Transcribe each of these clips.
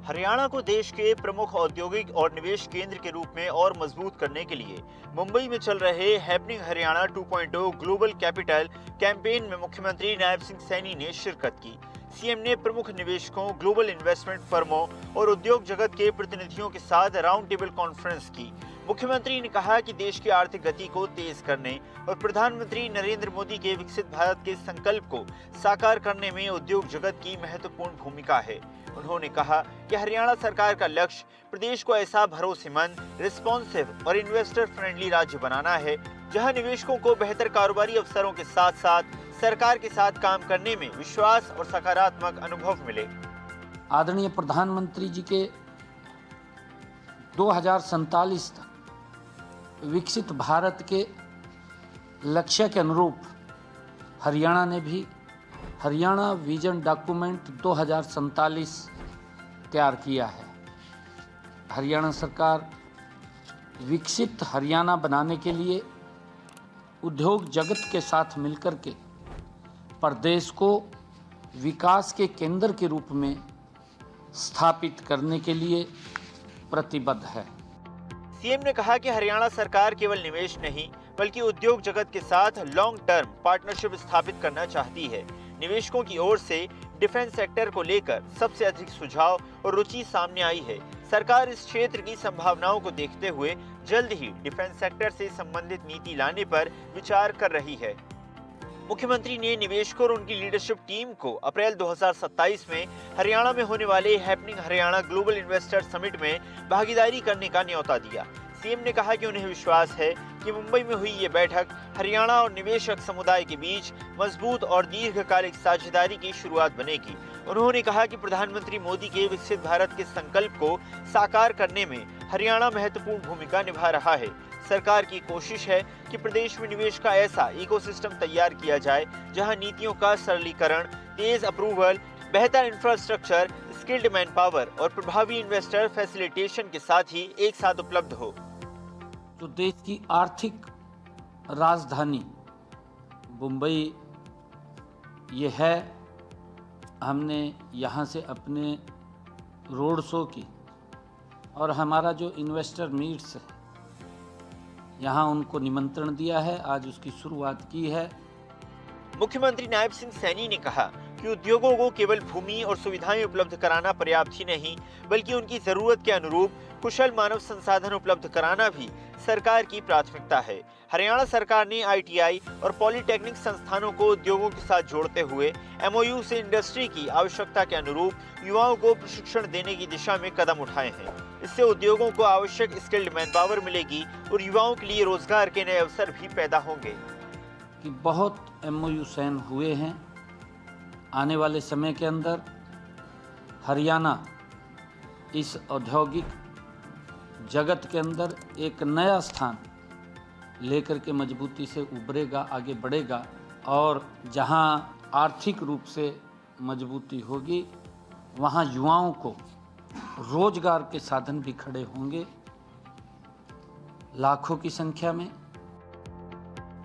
हरियाणा को देश के प्रमुख औद्योगिक और निवेश केंद्र के रूप में और मजबूत करने के लिए मुंबई में चल रहे happening Haryana 2.0 global capital campaign में मुख्यमंत्री नायब सिंह सैनी ने शिरकत की। सीएम ने प्रमुख निवेशकों, ग्लोबल इन्वेस्टमेंट फर्मों और उद्योग जगत के प्रतिनिधियों के साथ राउंड टेबल कॉन्फ्रेंस की। मुख्यमंत्री ने कहा कि देश की आर्थिक गति को तेज करने और प्रधानमंत्री नरेंद्र मोदी के विकसित भारत के संकल्प को साकार करने में उद्योग जगत की महत्वपूर्ण भूमिका है। उन्होंने कहा कि हरियाणा सरकार का लक्ष्य प्रदेश को ऐसा भरोसेमंद, रिस्पॉन्सिव और इन्वेस्टर फ्रेंडली राज्य बनाना है, जहां निवेशकों को बेहतर कारोबारी अवसरों के साथ साथ सरकार के साथ काम करने में विश्वास और सकारात्मक अनुभव मिले। आदरणीय प्रधानमंत्री जी के 2047 तक विकसित भारत के लक्ष्य के अनुरूप हरियाणा ने भी हरियाणा विजन डॉक्यूमेंट 2047 तैयार किया है। हरियाणा सरकार विकसित हरियाणा बनाने के लिए उद्योग जगत के साथ मिलकर के प्रदेश को विकास के केंद्र के रूप में स्थापित करने के लिए प्रतिबद्ध है। सीएम ने कहा कि हरियाणा सरकार केवल निवेश नहीं बल्कि उद्योग जगत के साथ लॉन्ग टर्म पार्टनरशिप स्थापित करना चाहती है। निवेशकों की ओर से डिफेंस सेक्टर को लेकर सबसे अधिक सुझाव और रुचि सामने आई है। सरकार इस क्षेत्र की संभावनाओं को देखते हुए जल्द ही डिफेंस सेक्टर से संबंधित नीति लाने पर विचार कर रही है। मुख्यमंत्री ने निवेशकों और उनकी लीडरशिप टीम को अप्रैल 2027 में हरियाणा में होने वाले happening Haryana global investor summit में भागीदारी करने का न्योता दिया। सीएम ने कहा कि उन्हें विश्वास है कि मुंबई में हुई ये बैठक हरियाणा और निवेशक समुदाय के बीच मजबूत और दीर्घकालिक साझेदारी की शुरुआत बनेगी। उन्होंने कहा कि प्रधानमंत्री मोदी के विकसित भारत के संकल्प को साकार करने में हरियाणा महत्वपूर्ण भूमिका निभा रहा है। सरकार की कोशिश है कि प्रदेश में निवेश का ऐसा इकोसिस्टम तैयार किया जाए जहां नीतियों का सरलीकरण, तेज अप्रूवल, बेहतर इंफ्रास्ट्रक्चर, स्किल्ड मैन पावर और प्रभावी इन्वेस्टर फैसिलिटेशन के साथ ही एक साथ उपलब्ध हो। जो देश की आर्थिक राजधानी मुंबई ये है, हमने यहाँ से अपने रोड शो की और हमारा जो इन्वेस्टर मीट्स है यहाँ उनको निमंत्रण दिया है, आज उसकी शुरुआत की है। मुख्यमंत्री नायब सिंह सैनी ने कहा कि उद्योगों को केवल भूमि और सुविधाएं उपलब्ध कराना पर्याप्त ही नहीं बल्कि उनकी जरूरत के अनुरूप कुशल मानव संसाधन उपलब्ध कराना भी सरकार की प्राथमिकता है। हरियाणा सरकार ने आईटीआई और पॉलिटेक्निक संस्थानों को उद्योगों के साथ जोड़ते हुए एमओयू से इंडस्ट्री की आवश्यकता के अनुरूप युवाओं को प्रशिक्षण देने की दिशा में कदम उठाए हैं। इससे उद्योगों को आवश्यक स्किल्ड मैन पावर मिलेगी और युवाओं के लिए रोजगार के नए अवसर भी पैदा होंगे। कि बहुत एमओयू साइन हुए हैं। आने वाले समय के अंदर हरियाणा इस औद्योगिक जगत के अंदर एक नया स्थान लेकर के मजबूती से उभरेगा, आगे बढ़ेगा और जहां आर्थिक रूप से मजबूती होगी वहां युवाओं को रोजगार के साधन भी खड़े होंगे लाखों की संख्या में।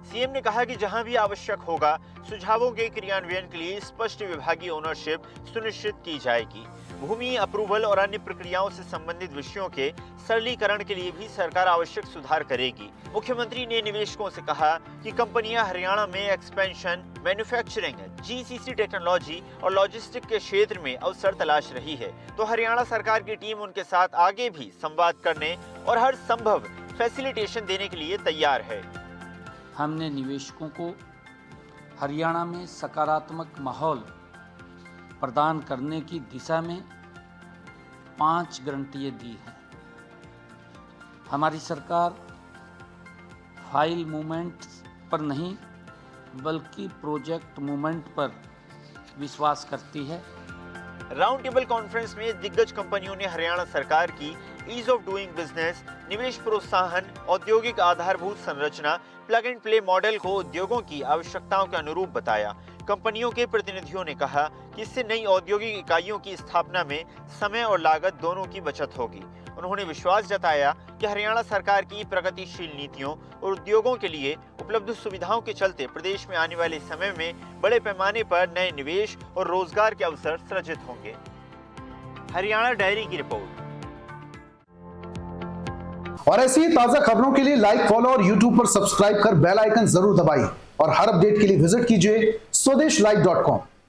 सीएम ने कहा कि जहां भी आवश्यक होगा सुझावों के क्रियान्वयन के लिए स्पष्ट विभागीय ओनरशिप सुनिश्चित की जाएगी। भूमि अप्रूवल और अन्य प्रक्रियाओं से संबंधित विषयों के सरलीकरण के लिए भी सरकार आवश्यक सुधार करेगी। मुख्यमंत्री ने निवेशकों से कहा कि कंपनियां हरियाणा में एक्सपेंशन, मैन्युफैक्चरिंग, जीसीसी टेक्नोलॉजी और लॉजिस्टिक के क्षेत्र में अवसर तलाश रही है तो हरियाणा सरकार की टीम उनके साथ आगे भी संवाद करने और हर संभव फैसिलिटेशन देने के लिए तैयार है। हमने निवेशकों को हरियाणा में सकारात्मक माहौल प्रदान करने की दिशा में 5 गारंटियां दी हैं। हमारी सरकार फाइल मूवमेंट पर नहीं बल्कि प्रोजेक्ट मूवमेंट पर विश्वास करती है। राउंड टेबल कॉन्फ्रेंस में दिग्गज कंपनियों ने हरियाणा सरकार की ईज ऑफ डूइंग बिजनेस, निवेश प्रोत्साहन, औद्योगिक आधारभूत संरचना, प्लग एंड प्ले मॉडल को उद्योगों की आवश्यकताओं के अनुरूप बताया। कंपनियों के प्रतिनिधियों ने कहा कि इससे नई औद्योगिक इकाइयों की स्थापना में समय और लागत दोनों की बचत होगी। उन्होंने विश्वास जताया कि हरियाणा सरकार की प्रगतिशील नीतियों और उद्योगों के लिए उपलब्ध सुविधाओं के चलते प्रदेश में आने वाले समय में बड़े पैमाने पर नए निवेश और रोजगार के अवसर सृजित होंगे। हरियाणा डायरी की रिपोर्ट। और ऐसी ही ताजा खबरों के लिए लाइक, फॉलो और यूट्यूब पर सब्सक्राइब कर बेल आइकन जरूर दबाइए और हर अपडेट के लिए विजिट कीजिए स्वदेशलाइव.com।